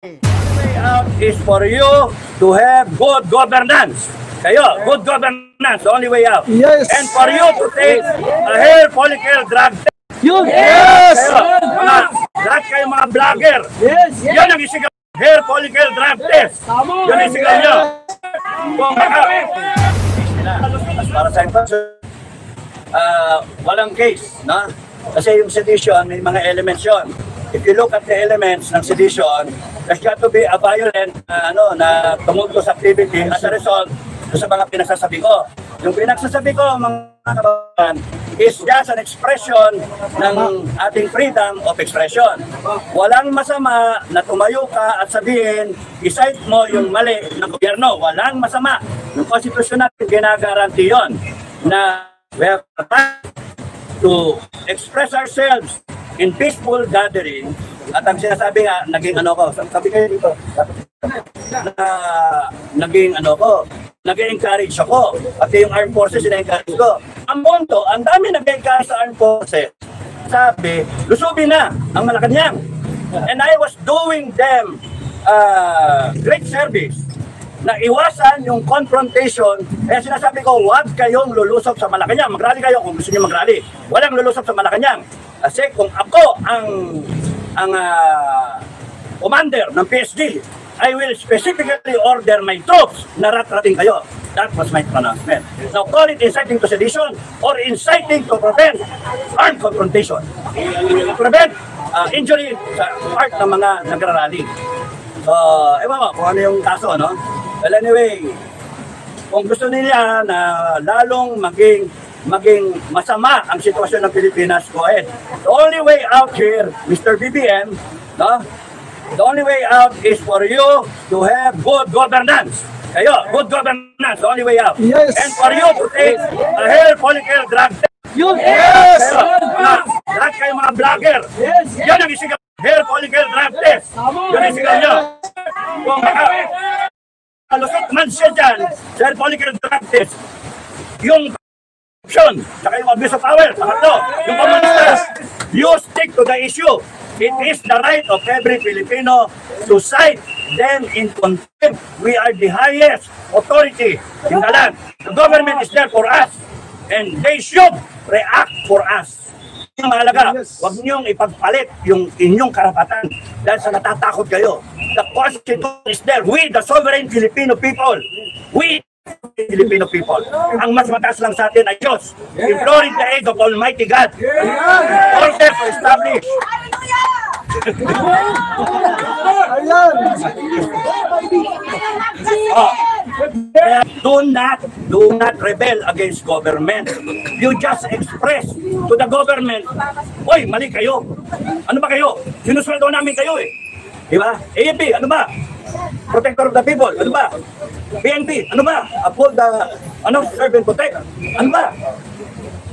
The way out is for you to have good governance. Kayo, good governance, the only way out. Yes. And for you to take a hair follicle drug test. Yun! Yes! Lahat kayo mga vlogger. Yes! Yan ang isigaw. Hair follicle drug test. Yan ang isigaw nyo. Kung para sa infraction, walang case, no? Kasi yung sedition, may mga elements yun. If you look at the elements ng sedition, there's got to be a violent na tumultuous activity as a result sa mga pinagsasabi ko. Yung pinagsasabi ko, mga kababayan, is just an expression ng ating freedom of expression. Walang masama na tumayo ka at sabihin, i-cite mo yung mali ng gobyerno. Walang masama. Yung konstitusyon natin ginagaranti yun na we have a right to express ourselves in peaceful gathering. At ang sinasabi nga, naging sabi kayo dito, nag-encourage ako. Pati yung armed forces, ina-encourage ko. Ang mundo, ang dami nag-encourage sa armed forces. Sabi, lusubin na ang Malacanang. And I was doing them great service na iwasan yung confrontation. Kaya sinasabi ko, huwag kayong lulusog sa Malacanang. Mag-rally kayo kung gusto niyo mag-rally. Walang lulusog sa Malacanang. Kasi kung ako ang commander ng PSG, I will specifically order my troops na rat-rating kayo. That was my pronouncement. Now call it inciting to sedition or inciting to prevent armed confrontation. Prevent injury sa part ng mga nagrarally. So, ewan ko kung ano yung kaso, no? Well, anyway, kung gusto nila na lalong maging masama ang sitwasyon ng Pilipinas, go ahead. The only way out here, Mr. BBM, no? The only way out is for you to have good governance. Kayo, good governance, the only way out. Yes. And for you to take a hair follicle drug test. Yun! Yes! Lahat kayo mga vlogger. Yes! Yan ang isigaw. Hair follicle drug test. Yan ang isigaw nyo. Kung malusot man siya dyan, sa hair follicle drug test, yung saka yung abuse of power. Pangatlo, yung komunistas, you stick to the issue. It is the right of every Filipino to cite them in contempt. We are the highest authority in the land. The government is there for us and they should react for us. Yung mahalaga, huwag niyong ipagpalit yung inyong karapatan dahil sa natatakot kayo. The Constitution is there. We, the sovereign Filipino people, we Filipino people. Ang mas mataas lang sa atin ay Diyos. Imploring the aid of Almighty God. Order to establish. Do not rebel against government. You just express to the government, oy, mali kayo. Ano ba kayo? Sinusweldo namin kayo eh. Diba? AFP, ano ba? Protector of the people, ano ba? PNP, ano ba? Uphold the, serve and protect, ano ba?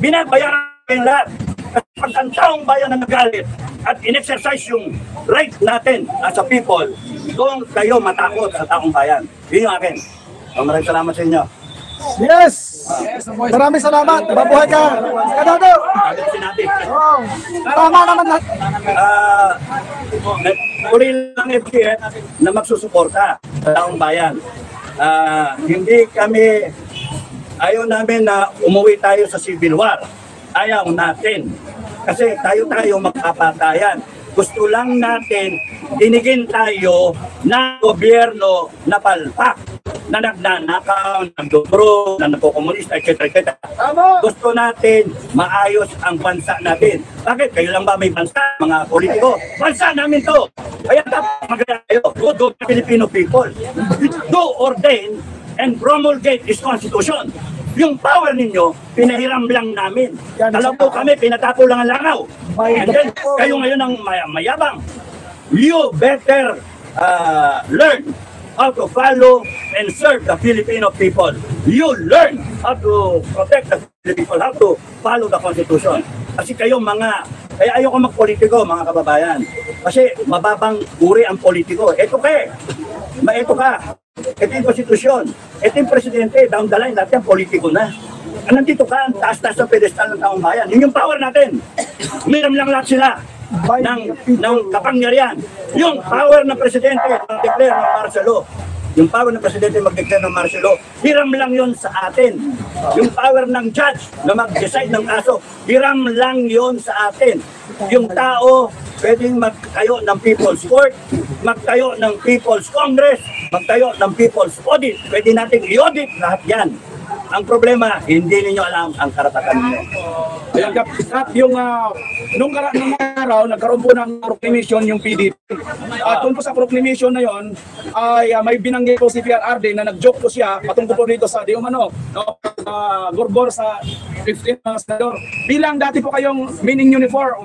Binabayaran natin lahat. Kasi pag ang taong bayan na nagalit at in-exercise yung right natin as a people, doon kayo matakot sa taong bayan. Yun yung akin. Maraming salamat sa inyo. Yes! Maraming salamat. Mabuhay ka. Kanado! Wow. Tama naman lahat. Uri lang FGN na magsusuporta sa taong bayan. Hindi kami, ayaw namin na umuwi tayo sa civil war. Ayaw natin. Kasi tayo magkapatayan. Gusto lang natin dinigin tayo ng gobyerno na palpak, na nagnanakaw, nagdudro, na nagkokomunista, etc. Gusto natin maayos ang bansa natin. Bakit? Kayo lang ba may bansa, mga politiko? Bansa namin to! Kaya dapat magaya kayo. Good of the Filipino people. Do ordain and promulgate this constitution. Yung power ninyo, pinahiram lang namin. Alam po kami, pinatapo lang ang langaw. And then, kayo ngayon ang mayabang. You better learn how to follow and serve the Filipino people. You learn how to protect the people, how to follow the Constitution. Kasi kayong kaya ayoko magpolitiko, mga kababayan. Kasi mababang uri ang politiko. Ito ka. Ito yung konstitusyon. Ito yung presidente, down the line, lahat yung politiko na. Nandito ka, taas-taas ng pedestal ng taong bayan. Yun yung power natin. Umiram lang lahat sila. ng kapangyarihan. Yung power ng presidente mag-declare ng martial law. Yung power ng presidente mag-declare ng martial law, hiram lang yon sa atin. Yung power ng judge na mag-decide ng kaso, hiram lang yon sa atin. Yung tao pwedeng magtayo ng People's Court, magtayo ng People's Congress, magtayo ng People's Audit. Pwede natin i-audit lahat yan. Ang problema, hindi ninyo alam ang karapatan ninyo. Ayan, Kap, yung nung araw, nagkaroon po ng proclamation yung PDP. At doon po sa proclamation na yon ay may binanggit po si PRRD na nag-joke po siya patungkol po dito sa Gorbor sa 15 senador. Bilang dati po kayong meaning uniform,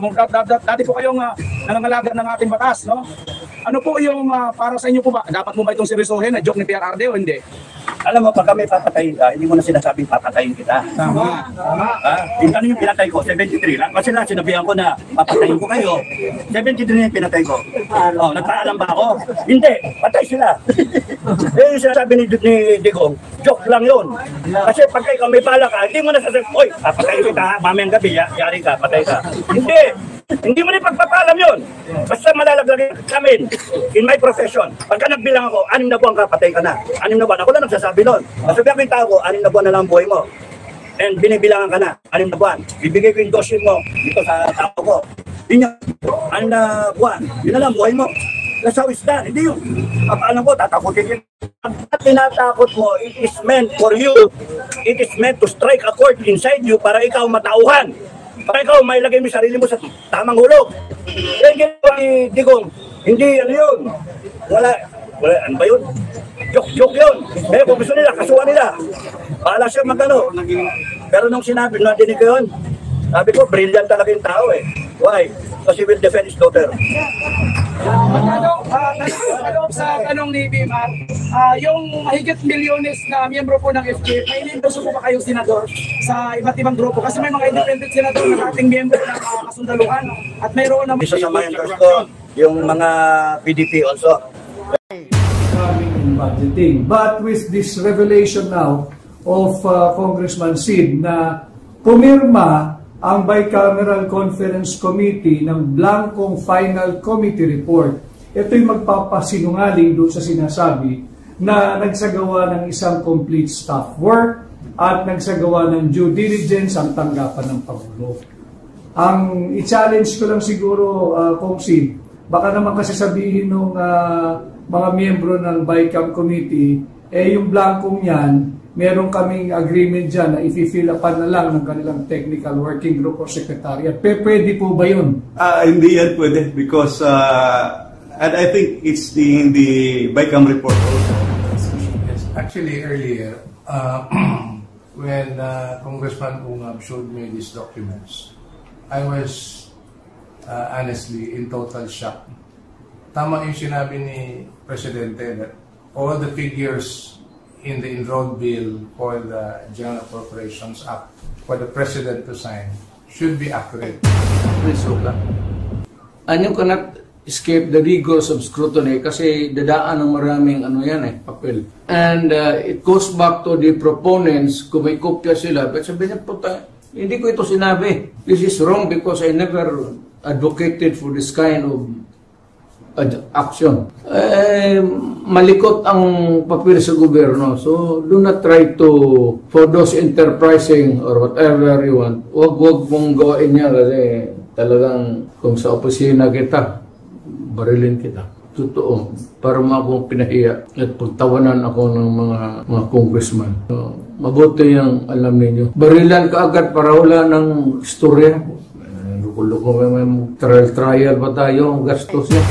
dati po kayong nangangalaga ng ating batas, no? Ano po yung para sa inyo po ba? Dapat mo ba itong seryosohin na joke ni PRRD o hindi? Alam mo, pag kami papatayin ka, hindi mo na sinasabing papatayin kita. Tama. Ano yung pinatay ko? 73 lang. Kasi lang, sinabihan ko na papatayin ko kayo. 73 na yung pinatay ko. Nagpaalam ba ako? Hindi, patay sila. Yung sinasabi ni Digong, joke lang yun. Kasi pag ikaw may pala ka, hindi mo na sasabi, oy, papatayin kita ha, mamayang gabi, yari ka, patay ka. Hindi mo na pagpapalam yun. Basta malalaglag kami in my profession. Pagka nagbilang ako, 6 na buwan ka, patay ka na. 6 na buwan. Ako lang nagsasabi nun. Masabihan ko yung tao ko, 6 na buwan na lang buhay mo. And binibilangan ka na, 6 na buwan. Bibigay ko yung dosin mo dito sa tao ko. Yun yung 6 na buwan. Yun na lang buhay mo. That's how it's done. Hindi yun. Papaalam ko, tatakutin yun. Ang tinatakot mo, it is meant for you. It is meant to strike a chord inside you para ikaw matauhan. Para ikaw may lagay mo sarili mo sa tamang hulog. Yan ginawa ni Digong. Hindi ano yun. Wala, ano ba yun? Joke yun. Eh, kung gusto nila, kasuhan nila. Bahala siya magano. Pero nung sinabi, nadinig ko yun, sabi ko, brilliant talaga yung tao eh. Why? Because he will defend his daughter. Sa tanong ni BMR, yung mahigit milyones na miyembro po ng FJ, may endorso po ba kayong senador sa iba't ibang grupo? Kasi may mga independent senador na ating miyembro ng kasundaluhan at mayroon naman... Isa sa mga endorse ko, yung mga PDP also. In budgeting. But with this revelation now of Congressman Sid na pumirma ang Bicameral Conference Committee ng blankong final committee report, ito'y magpapasinungaling doon sa sinasabi na nagsagawa ng isang complete staff work at nagsagawa ng due diligence ang tanggapan ng Pangulo. Ang i-challenge ko lang siguro, Kong Sid, baka naman kasi sabihin ng mga miyembro ng BICAM Committee, yung blankong yan, meron kaming agreement dyan na i-fill upan na lang ng kanilang technical working group or secretariat. Pwede po ba yun? Hindi yan pwede because and I think it's in the BICAM report also. Yes, actually earlier, when Congressman Ungab showed me these documents, I was honestly in total shock. Tama yung sinabi ni Presidente that all the figures in the enrolled bill for the General Appropriations Act for the President to sign should be accurate. Please look lang. And you cannot escape the rigors of scrutiny kasi dadaan ng maraming papel. And it goes back to the proponents, kung may kopya sila, but sabi niya, puta, hindi ko ito sinabi. This is wrong because I never advocated for this kind of action. Malikot ang papel sa gobyerno. So, do not try to, for those enterprising or whatever you want, wag mong gawain niya kasi talagang kung sa opisina kita, barilin kita. Totoo. Para akong pinahiya at pagtawanan ako ng mga congressman. So, mabuti yung alam ninyo. Barilan ka agad para wala ng istorya. Luko-luko may trial ba tayo? Gastos niya.